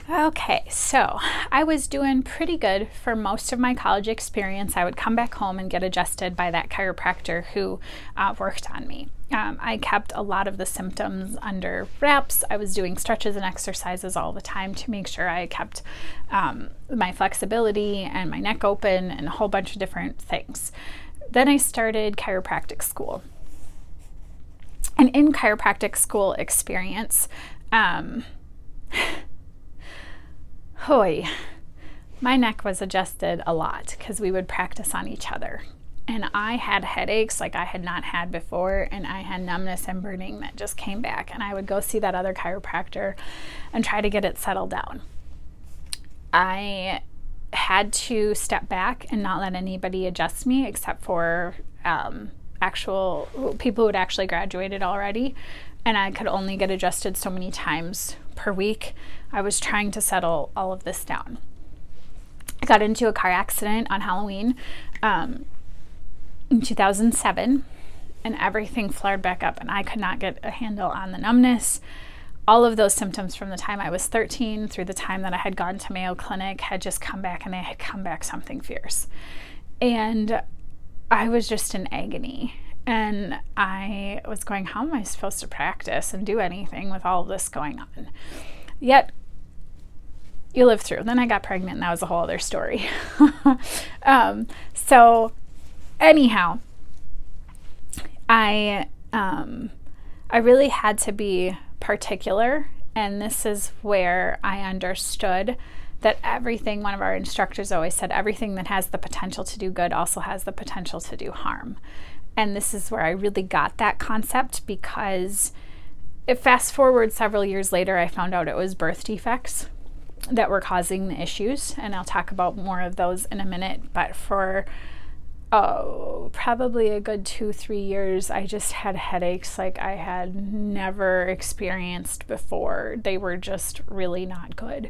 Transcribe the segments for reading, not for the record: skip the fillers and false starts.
Okay, so I was doing pretty good for most of my college experience. I would come back home and get adjusted by that chiropractor who worked on me. I kept a lot of the symptoms under wraps. I was doing stretches and exercises all the time to make sure I kept my flexibility and my neck open and a whole bunch of different things. Then I started chiropractic school. And in chiropractic school experience, my neck was adjusted a lot because we would practice on each other. And I had headaches like I had not had before, and I had numbness and burning that just came back. And I would go see that other chiropractor and try to get it settled down. I had to step back and not let anybody adjust me except for actual people who had actually graduated already. And I could only get adjusted so many times per week. I was trying to settle all of this down. I got into a car accident on Halloween in 2007, and everything flared back up, and I could not get a handle on the numbness. All of those symptoms from the time I was 13 through the time that I had gone to Mayo Clinic had just come back, and they had come back something fierce. And I was just in agony. And I was going, how am I supposed to practice and do anything with all of this going on? Yet, you live through. Then I got pregnant, and that was a whole other story. So, anyhow, I really had to be particular, and this is where I understood that everything, one of our instructors always said, everything that has the potential to do good also has the potential to do harm. And this is where I really got that concept, because fast forward several years later, I found out it was birth defects that were causing the issues. And I'll talk about more of those in a minute. But for probably a good 2-3 years, I just had headaches like I had never experienced before. They were just really not good.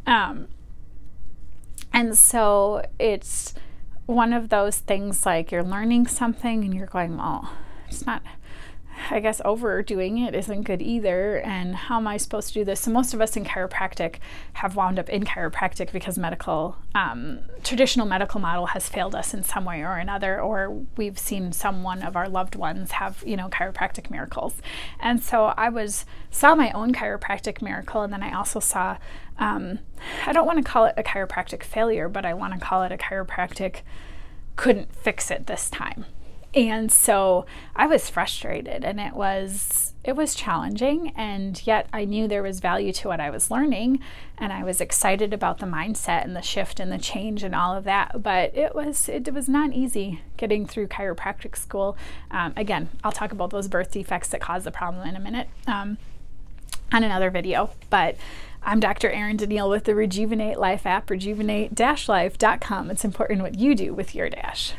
And so it's one of those things, like you're learning something and you're going, well, it's not, I guess overdoing it isn't good either, and how am I supposed to do this? So most of us in chiropractic have wound up in chiropractic because traditional medical model has failed us in some way or another, or we've seen someone of our loved ones have, chiropractic miracles. And so I saw my own chiropractic miracle, and then I also saw, I don't want to call it a chiropractic failure, but I want to call it a chiropractic couldn't fix it this time. And so I was frustrated, and it was challenging, and yet I knew there was value to what I was learning, and I was excited about the mindset and the shift and the change and all of that. But it was not easy getting through chiropractic school. Again, I'll talk about those birth defects that cause the problem in a minute on another video. But I'm Dr. Erin Danielle with the Rejuvenate Life app, rejuvenate-life.com. It's important what you do with your dash.